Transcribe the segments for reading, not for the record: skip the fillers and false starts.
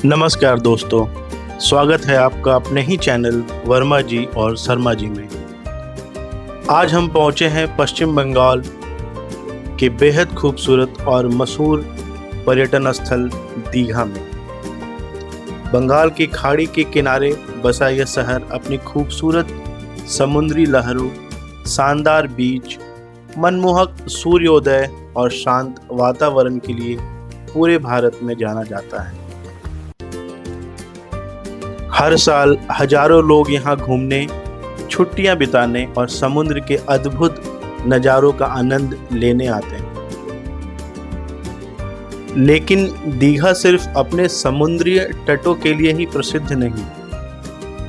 नमस्कार दोस्तों, स्वागत है आपका अपने ही चैनल वर्मा जी और शर्मा जी में। आज हम पहुंचे हैं पश्चिम बंगाल के बेहद खूबसूरत और मशहूर पर्यटन स्थल दीघा में। बंगाल की खाड़ी के किनारे बसा यह शहर अपनी खूबसूरत समुद्री लहरों, शानदार बीच, मनमोहक सूर्योदय और शांत वातावरण के लिए पूरे भारत में जाना जाता है। हर साल हजारों लोग यहाँ घूमने, छुट्टियां बिताने और समुद्र के अद्भुत नज़ारों का आनंद लेने आते हैं। लेकिन दीघा सिर्फ अपने समुद्री तटों के लिए ही प्रसिद्ध नहीं।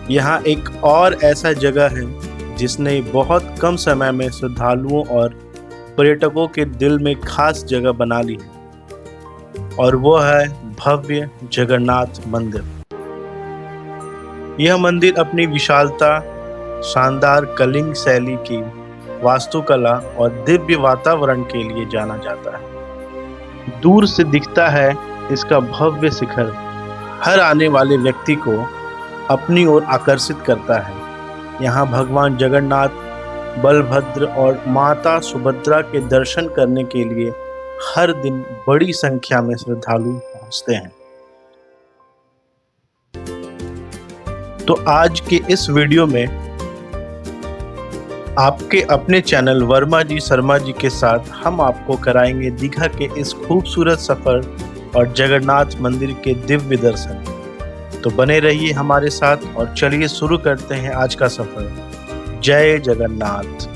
यहाँ एक और ऐसा जगह है जिसने बहुत कम समय में श्रद्धालुओं और पर्यटकों के दिल में खास जगह बना ली है, और वो है भव्य जगन्नाथ मंदिर। यह मंदिर अपनी विशालता, शानदार कलिंग शैली की वास्तुकला और दिव्य वातावरण के लिए जाना जाता है। दूर से दिखता है इसका भव्य शिखर हर आने वाले व्यक्ति को अपनी ओर आकर्षित करता है। यहाँ भगवान जगन्नाथ, बलभद्र और माता सुभद्रा के दर्शन करने के लिए हर दिन बड़ी संख्या में श्रद्धालु पहुँचते हैं। तो आज के इस वीडियो में आपके अपने चैनल वर्मा जी शर्मा जी के साथ हम आपको कराएंगे दीघा के इस खूबसूरत सफर और जगन्नाथ मंदिर के दिव्य दर्शन। तो बने रहिए हमारे साथ और चलिए शुरू करते हैं आज का सफर। जय जगन्नाथ।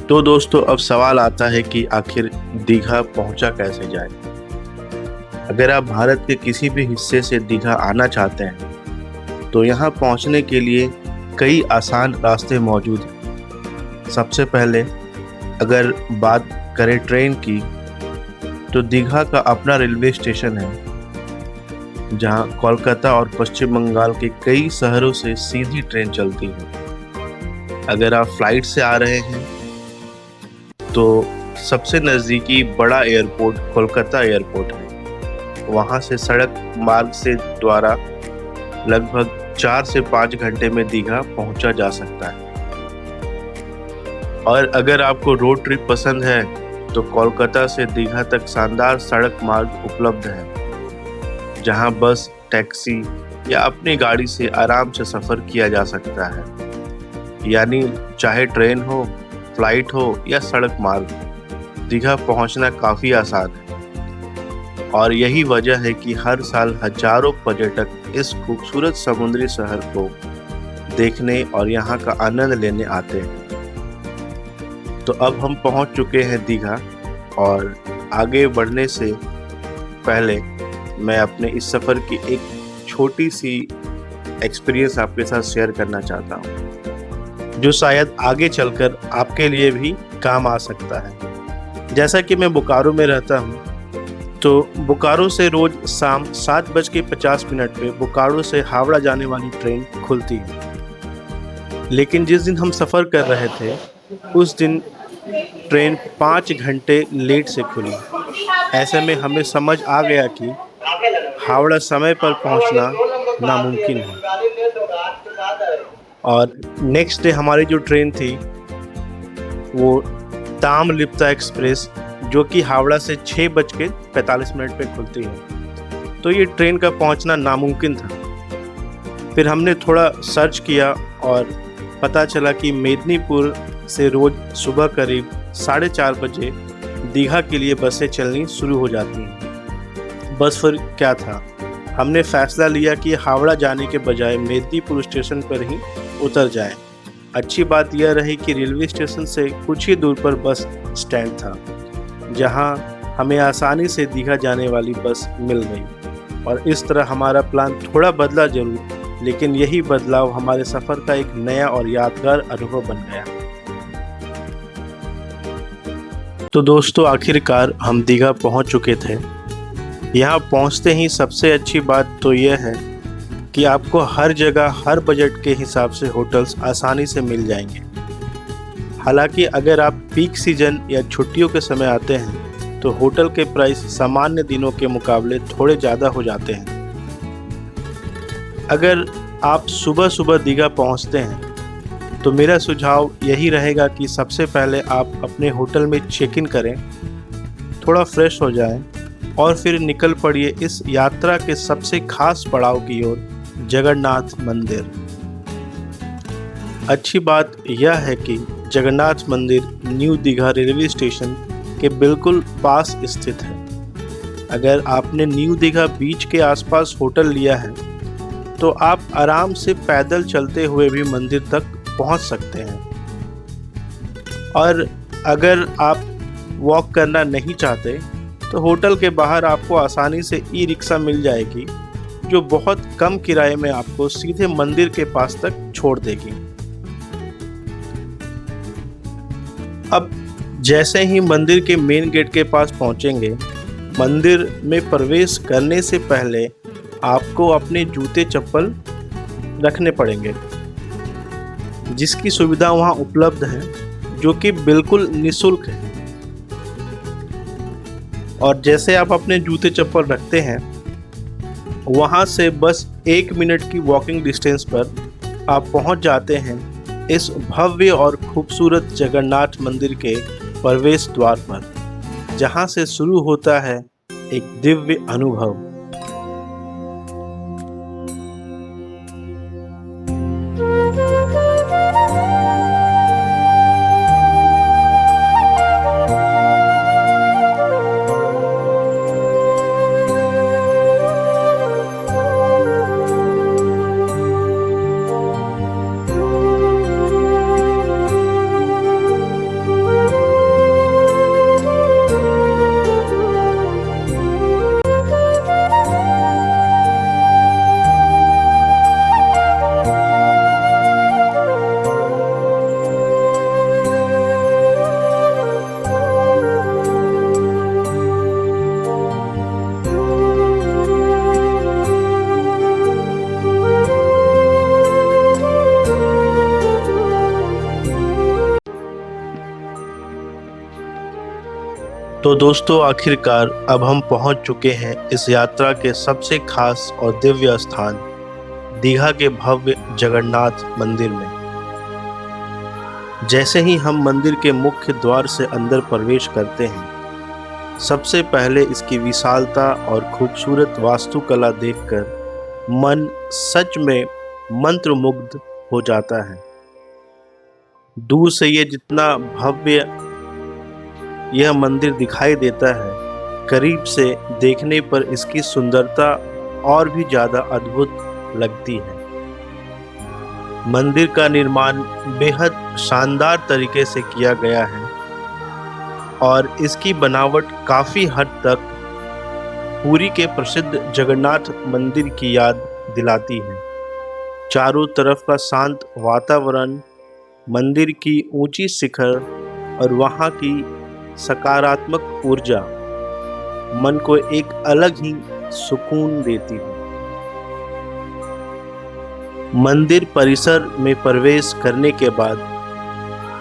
तो दोस्तों, अब सवाल आता है कि आखिर दीघा पहुंचा कैसे जाए। अगर आप भारत के किसी भी हिस्से से दीघा आना चाहते हैं तो यहाँ पहुंचने के लिए कई आसान रास्ते मौजूद हैं। सबसे पहले अगर बात करें ट्रेन की, तो दीघा का अपना रेलवे स्टेशन है जहाँ कोलकाता और पश्चिम बंगाल के कई शहरों से सीधी ट्रेन चलती है। अगर आप फ्लाइट से आ रहे हैं तो सबसे नज़दीकी बड़ा एयरपोर्ट कोलकाता एयरपोर्ट है। वहाँ से सड़क मार्ग से द्वारा लगभग 4 से 5 घंटे में दीघा पहुँचा जा सकता है। और अगर आपको रोड ट्रिप पसंद है तो कोलकाता से दीघा तक शानदार सड़क मार्ग उपलब्ध है, जहाँ बस, टैक्सी या अपनी गाड़ी से आराम से सफ़र किया जा सकता है। यानी चाहे ट्रेन हो, फ्लाइट हो या सड़क मार्ग, दीघा पहुंचना काफ़ी आसान है। और यही वजह है कि हर साल हजारों पर्यटक इस खूबसूरत समुद्री शहर को देखने और यहाँ का आनंद लेने आते हैं। तो अब हम पहुंच चुके हैं दीघा, और आगे बढ़ने से पहले मैं अपने इस सफ़र की एक छोटी सी एक्सपीरियंस आपके साथ शेयर करना चाहता हूँ, जो शायद आगे चलकर आपके लिए भी काम आ सकता है। जैसा कि मैं बोकारो में रहता हूँ, तो बोकारो से रोज शाम 7:50 पे बोकारो से हावड़ा जाने वाली ट्रेन खुलती है। लेकिन जिस दिन हम सफ़र कर रहे थे उस दिन ट्रेन 5 घंटे लेट से खुली। ऐसे में हमें समझ आ गया कि हावड़ा समय पर पहुँचना नामुमकिन है। और नेक्स्ट डे हमारी जो ट्रेन थी वो ताम्रलिप्ता एक्सप्रेस, जो कि हावड़ा से 6:45 पे खुलती है। तो ये ट्रेन का पहुंचना नामुमकिन था। फिर हमने थोड़ा सर्च किया और पता चला कि मेदिनीपुर से रोज़ सुबह करीब 4:30 बजे दीघा के लिए बसें चलनी शुरू हो जाती हैं। बस फिर क्या था, हमने फैसला लिया कि हावड़ा जाने के बजाय मेदिनीपुर स्टेशन पर ही उतर जाएं। अच्छी बात यह रही कि रेलवे स्टेशन से कुछ ही दूर पर बस स्टैंड था, जहां हमें आसानी से दीघा जाने वाली बस मिल गई। और इस तरह हमारा प्लान थोड़ा बदला जरूर, लेकिन यही बदलाव हमारे सफ़र का एक नया और यादगार अनुभव बन गया। तो दोस्तों आखिरकार हम दीघा पहुंच चुके थे। यहाँ पहुंचते ही सबसे अच्छी बात तो यह है कि आपको हर जगह हर बजट के हिसाब से होटल्स आसानी से मिल जाएंगे। हालांकि अगर आप पीक सीजन या छुट्टियों के समय आते हैं तो होटल के प्राइस सामान्य दिनों के मुकाबले थोड़े ज़्यादा हो जाते हैं। अगर आप सुबह सुबह दीघा पहुंचते हैं तो मेरा सुझाव यही रहेगा कि सबसे पहले आप अपने होटल में चेक इन करें, थोड़ा फ्रेश हो जाएं और फिर निकल पड़िए इस यात्रा के सबसे खास पड़ाव की ओर, जगन्नाथ मंदिर। अच्छी बात यह है कि जगन्नाथ मंदिर न्यू दीघा रेलवे स्टेशन के बिल्कुल पास स्थित है। अगर आपने न्यू दीघा बीच के आसपास होटल लिया है तो आप आराम से पैदल चलते हुए भी मंदिर तक पहुंच सकते हैं। और अगर आप वॉक करना नहीं चाहते तो होटल के बाहर आपको आसानी से ई रिक्शा मिल जाएगी जो बहुत कम किराए में आपको सीधे मंदिर के पास तक छोड़ देगी। अब जैसे ही मंदिर के मेन गेट के पास पहुंचेंगे, मंदिर में प्रवेश करने से पहले आपको अपने जूते चप्पल रखने पड़ेंगे, जिसकी सुविधा वहां उपलब्ध है, जो कि बिल्कुल निःशुल्क है। और जैसे आप अपने जूते चप्पल रखते हैं, वहां से बस 1 मिनट की वॉकिंग डिस्टेंस पर आप पहुंच जाते हैं इस भव्य और खूबसूरत जगन्नाथ मंदिर के प्रवेश द्वार पर, जहां से शुरू होता है एक दिव्य अनुभव। तो दोस्तों आखिरकार अब हम पहुंच चुके हैं इस यात्रा के सबसे खास और दिव्य स्थान, दीघा के भव्य जगन्नाथ मंदिर में। जैसे ही हम मंदिर के मुख्य द्वार से अंदर प्रवेश करते हैं, सबसे पहले इसकी विशालता और खूबसूरत वास्तुकला देखकर मन सच में मंत्रमुग्ध हो जाता है। दूर से ये जितना भव्य यह मंदिर दिखाई देता है, करीब से देखने पर इसकी सुंदरता और भी ज़्यादा अद्भुत लगती है। मंदिर का निर्माण बेहद शानदार तरीके से किया गया है और इसकी बनावट काफ़ी हद तक पुरी के प्रसिद्ध जगन्नाथ मंदिर की याद दिलाती है। चारों तरफ का शांत वातावरण, मंदिर की ऊंची शिखर और वहाँ की सकारात्मक ऊर्जा मन को एक अलग ही सुकून देती है। मंदिर परिसर में प्रवेश करने के बाद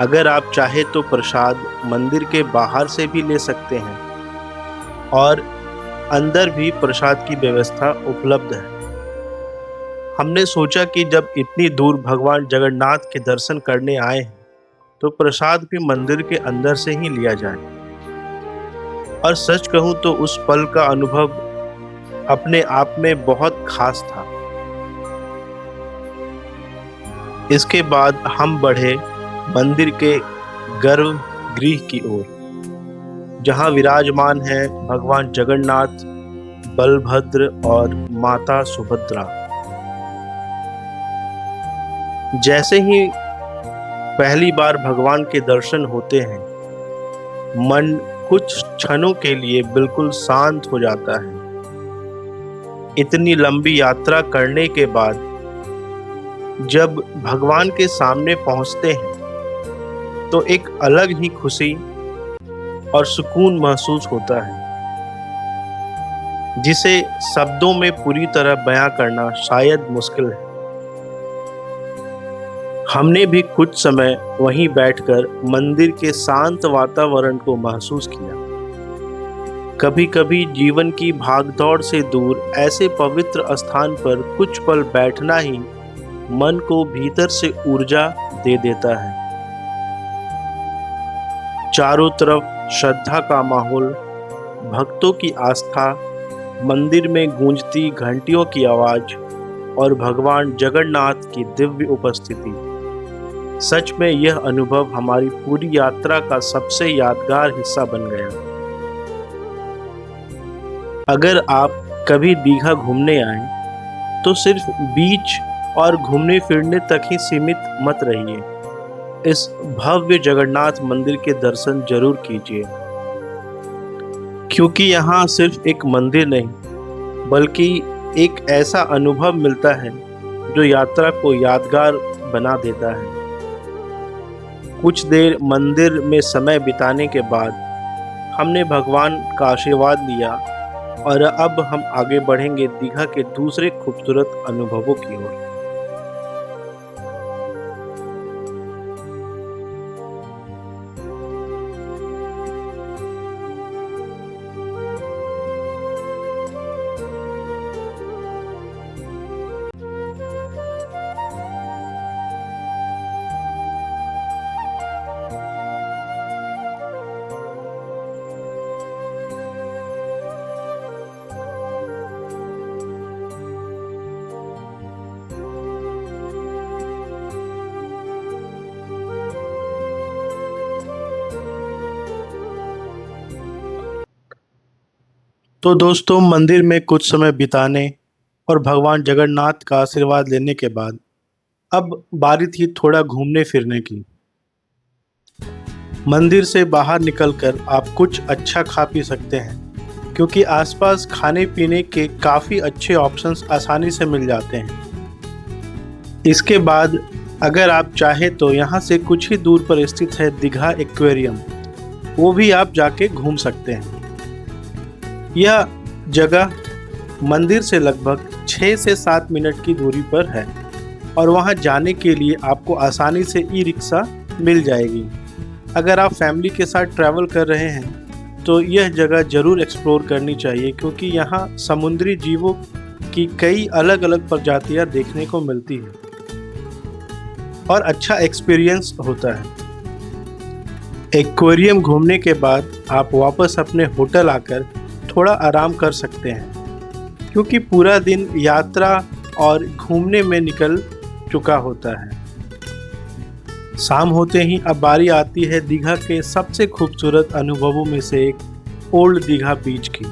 अगर आप चाहे तो प्रसाद मंदिर के बाहर से भी ले सकते हैं और अंदर भी प्रसाद की व्यवस्था उपलब्ध है। हमने सोचा कि जब इतनी दूर भगवान जगन्नाथ के दर्शन करने आए हैं तो प्रसाद भी मंदिर के अंदर से ही लिया जाए। और सच कहूं तो उस पल का अनुभव अपने आप में बहुत खास था। इसके बाद हम बढ़े मंदिर के गर्भगृह की ओर, जहां विराजमान है भगवान जगन्नाथ, बलभद्र और माता सुभद्रा। जैसे ही पहली बार भगवान के दर्शन होते हैं, मन कुछ क्षणों के लिए बिल्कुल शांत हो जाता है। इतनी लंबी यात्रा करने के बाद जब भगवान के सामने पहुंचते हैं तो एक अलग ही खुशी और सुकून महसूस होता है जिसे शब्दों में पूरी तरह बयां करना शायद मुश्किल है। हमने भी कुछ समय वहीं बैठकर मंदिर के शांत वातावरण को महसूस किया। कभी कभी जीवन की भागदौड़ से दूर ऐसे पवित्र स्थान पर कुछ पल बैठना ही मन को भीतर से ऊर्जा दे देता है। चारों तरफ श्रद्धा का माहौल, भक्तों की आस्था, मंदिर में गूंजती घंटियों की आवाज और भगवान जगन्नाथ की दिव्य उपस्थिति। सच में यह अनुभव हमारी पूरी यात्रा का सबसे यादगार हिस्सा बन गया। अगर आप कभी दीघा घूमने आए तो सिर्फ बीच और घूमने फिरने तक ही सीमित मत रहिए। इस भव्य जगन्नाथ मंदिर के दर्शन जरूर कीजिए, क्योंकि यहाँ सिर्फ एक मंदिर नहीं बल्कि एक ऐसा अनुभव मिलता है जो यात्रा को यादगार बना देता है। कुछ देर मंदिर में समय बिताने के बाद हमने भगवान का आशीर्वाद लिया और अब हम आगे बढ़ेंगे दीघा के दूसरे खूबसूरत अनुभवों की ओर। तो दोस्तों, मंदिर में कुछ समय बिताने और भगवान जगन्नाथ का आशीर्वाद लेने के बाद अब बारी थी थोड़ा घूमने फिरने की। मंदिर से बाहर निकलकर आप कुछ अच्छा खा पी सकते हैं, क्योंकि आसपास खाने पीने के काफ़ी अच्छे ऑप्शंस आसानी से मिल जाते हैं। इसके बाद अगर आप चाहें तो यहाँ से कुछ ही दूर पर स्थित है दीघा एक्वेरियम, वो भी आप जाके घूम सकते हैं। यह जगह मंदिर से लगभग 6 से 7 मिनट की दूरी पर है और वहां जाने के लिए आपको आसानी से ई रिक्शा मिल जाएगी। अगर आप फैमिली के साथ ट्रैवल कर रहे हैं तो यह जगह ज़रूर एक्सप्लोर करनी चाहिए, क्योंकि यहाँ समुद्री जीवों की कई अलग अलग प्रजातियाँ देखने को मिलती हैं और अच्छा एक्सपीरियंस होता है। एक्वेरियम घूमने के बाद आप वापस अपने होटल आकर थोड़ा आराम कर सकते हैं, क्योंकि पूरा दिन यात्रा और घूमने में निकल चुका होता है। शाम होते ही अब बारी आती है दीघा के सबसे खूबसूरत अनुभवों में से एक ओल्ड दीघा बीच की।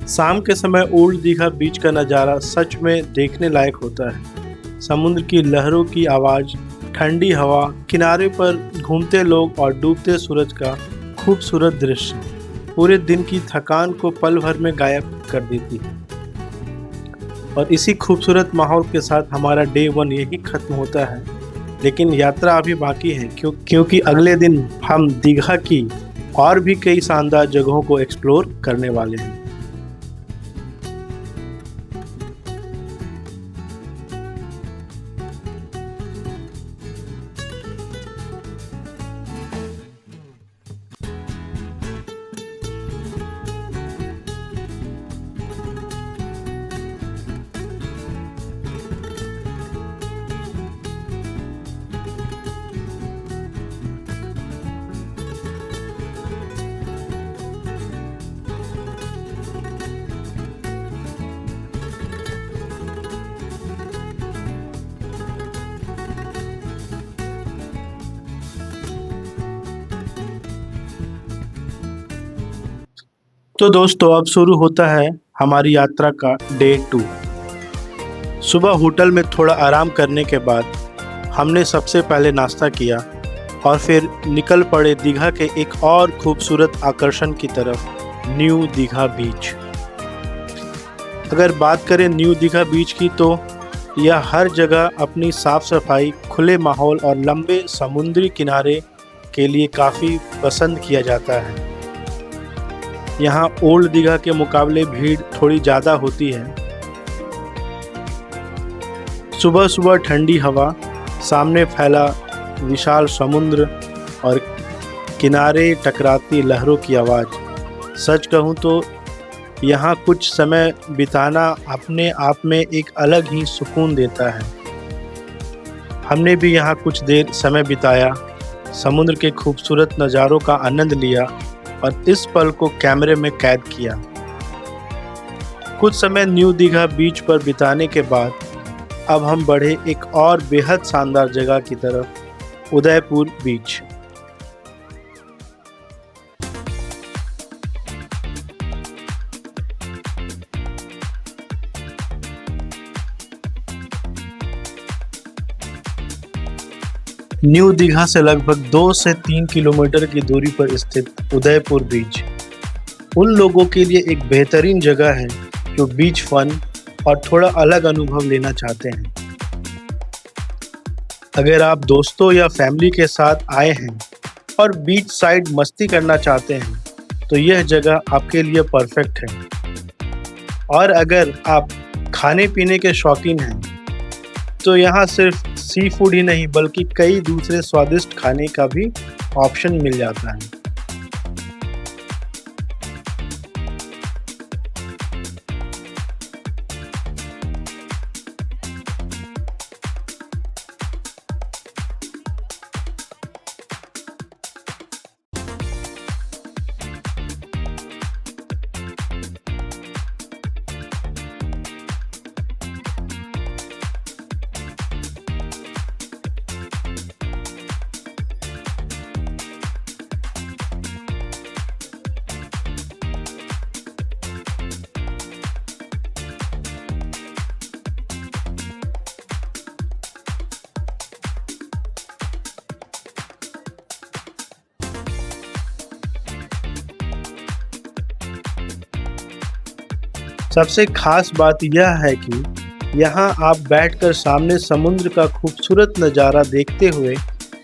शाम के समय ओल्ड दीघा बीच का नज़ारा सच में देखने लायक होता है। समुद्र की लहरों की आवाज़, ठंडी हवा, किनारे पर घूमते लोग और डूबते सूरज का खूबसूरत दृश्य पूरे दिन की थकान को पल भर में गायब कर देती है। और इसी खूबसूरत माहौल के साथ हमारा डे 1 यही खत्म होता है, लेकिन यात्रा अभी बाकी है, क्योंकि अगले दिन हम दीघा की और भी कई शानदार जगहों को एक्सप्लोर करने वाले हैं। तो दोस्तों, अब शुरू होता है हमारी यात्रा का डे 2। सुबह होटल में थोड़ा आराम करने के बाद हमने सबसे पहले नाश्ता किया और फिर निकल पड़े दीघा के एक और खूबसूरत आकर्षण की तरफ, न्यू दीघा बीच। अगर बात करें न्यू दीघा बीच की तो यह हर जगह अपनी साफ सफाई, खुले माहौल और लंबे समुद्री किनारे के लिए काफ़ी पसंद किया जाता है। यहाँ ओल्ड दीघा के मुकाबले भीड़ थोड़ी ज़्यादा होती है। सुबह सुबह ठंडी हवा, सामने फैला विशाल समुद्र और किनारे टकराती लहरों की आवाज़। सच कहूँ तो यहाँ कुछ समय बिताना अपने आप में एक अलग ही सुकून देता है। हमने भी यहाँ कुछ देर समय बिताया, समुद्र के खूबसूरत नज़ारों का आनंद लिया और इस पल को कैमरे में कैद किया। कुछ समय न्यू दीघा बीच पर बिताने के बाद अब हम बढ़े एक और बेहद शानदार जगह की तरफ, उदयपुर बीच। न्यू दीघा से लगभग 2 से 3 किलोमीटर की दूरी पर स्थित उदयपुर बीच उन लोगों के लिए एक बेहतरीन जगह है जो बीच फन और थोड़ा अलग अनुभव लेना चाहते हैं। अगर आप दोस्तों या फैमिली के साथ आए हैं और बीच साइड मस्ती करना चाहते हैं तो यह जगह आपके लिए परफेक्ट है। और अगर आप खाने पीने के शौकीन हैं तो यहाँ सिर्फ सी फूड ही नहीं बल्कि कई दूसरे स्वादिष्ट खाने का भी ऑप्शन मिल जाता है। सबसे खास बात यह है कि यहाँ आप बैठकर सामने समुद्र का खूबसूरत नज़ारा देखते हुए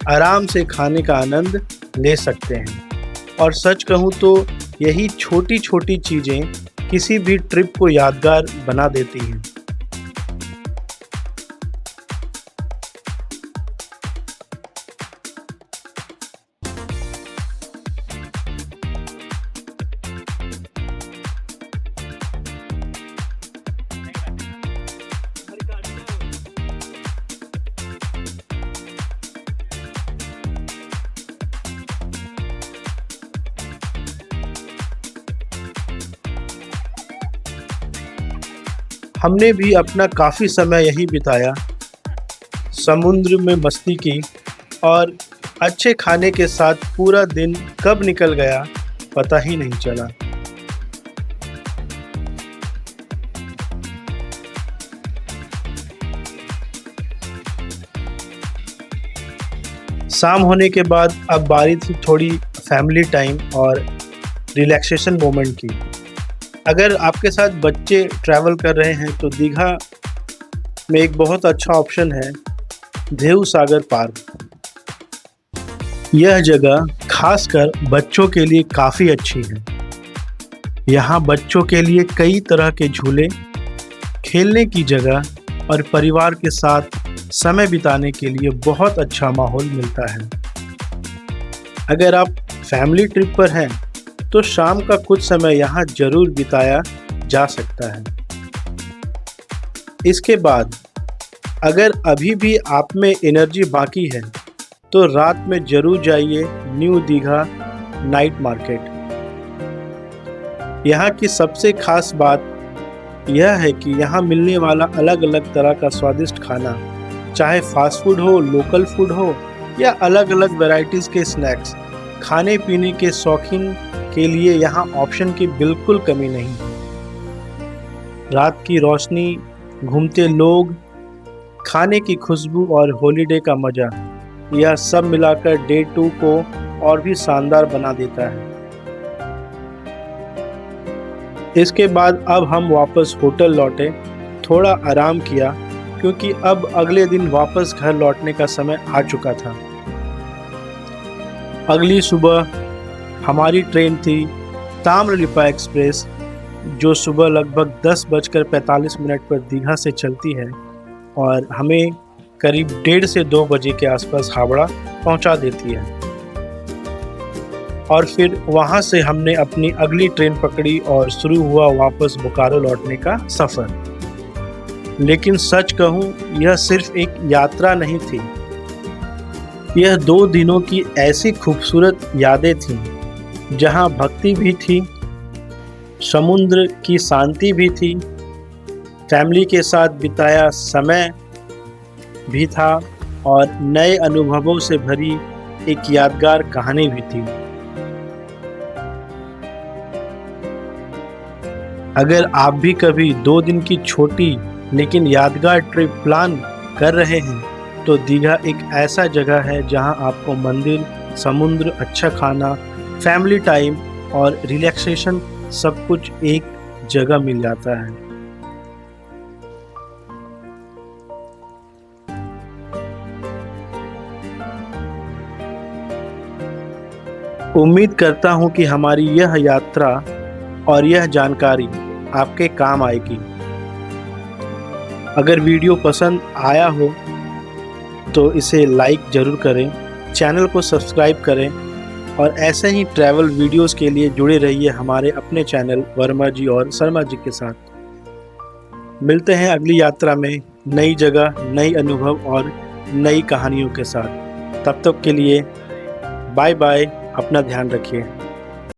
आराम से खाने का आनंद ले सकते हैं। और सच कहूँ तो यही छोटी छोटी चीज़ें किसी भी ट्रिप को यादगार बना देती हैं। हमने भी अपना काफ़ी समय यहीं बिताया, समुद्र में मस्ती की और अच्छे खाने के साथ पूरा दिन कब निकल गया पता ही नहीं चला। शाम होने के बाद अब बारी थी थोड़ी फैमिली टाइम और रिलैक्सेशन मोमेंट की। अगर आपके साथ बच्चे ट्रैवल कर रहे हैं तो दीघा में एक बहुत अच्छा ऑप्शन है धेउ सागर पार्क। यह जगह खासकर बच्चों के लिए काफ़ी अच्छी है। यहाँ बच्चों के लिए कई तरह के झूले, खेलने की जगह और परिवार के साथ समय बिताने के लिए बहुत अच्छा माहौल मिलता है। अगर आप फैमिली ट्रिप पर हैं तो शाम का कुछ समय यहाँ जरूर बिताया जा सकता है। इसके बाद अगर अभी भी आप में एनर्जी बाकी है तो रात में जरूर जाइए न्यू दीघा नाइट मार्केट। यहाँ की सबसे खास बात यह है कि यहाँ मिलने वाला अलग अलग तरह का स्वादिष्ट खाना, चाहे फास्ट फूड हो, लोकल फूड हो या अलग अलग वैरायटीज़ के स्नैक्स, खाने पीने के शौकीन के लिए यहाँ ऑप्शन की बिल्कुल कमी नहीं। रात की रोशनी, घूमते लोग, खाने की खुशबू और हॉलीडे का मज़ा, यह सब मिलाकर डे 2 को और भी शानदार बना देता है। इसके बाद अब हम वापस होटल लौटे, थोड़ा आराम किया क्योंकि अब अगले दिन वापस घर लौटने का समय आ चुका था। अगली सुबह हमारी ट्रेन थी ताम्रलिप्पा एक्सप्रेस, जो सुबह लगभग 10:45 पर दीघा से चलती है और हमें करीब 1:30 से 2 बजे के आसपास हावड़ा पहुंचा देती है। और फिर वहां से हमने अपनी अगली ट्रेन पकड़ी और शुरू हुआ वापस बोकारो लौटने का सफ़र। लेकिन सच कहूं, यह सिर्फ एक यात्रा नहीं थी, यह 2 दिनों की ऐसी खूबसूरत यादें थीं जहां भक्ति भी थी, समुद्र की शांति भी थी, फैमिली के साथ बिताया समय भी था और नए अनुभवों से भरी एक यादगार कहानी भी थी। अगर आप भी कभी 2 दिन की छोटी लेकिन यादगार ट्रिप प्लान कर रहे हैं तो दीघा एक ऐसा जगह है जहां आपको मंदिर, समुद्र, अच्छा खाना, फैमिली टाइम और रिलैक्सेशन सब कुछ एक जगह मिल जाता है। उम्मीद करता हूं कि हमारी यह यात्रा और यह जानकारी आपके काम आएगी। अगर वीडियो पसंद आया हो तो इसे लाइक ज़रूर करें, चैनल को सब्सक्राइब करें और ऐसे ही ट्रैवल वीडियोस के लिए जुड़े रहिए हमारे अपने चैनल वर्मा जी और शर्मा जी के साथ। मिलते हैं अगली यात्रा में नई जगह, नई अनुभव और नई कहानियों के साथ। तब तक के लिए बाय बाय, अपना ध्यान रखिए।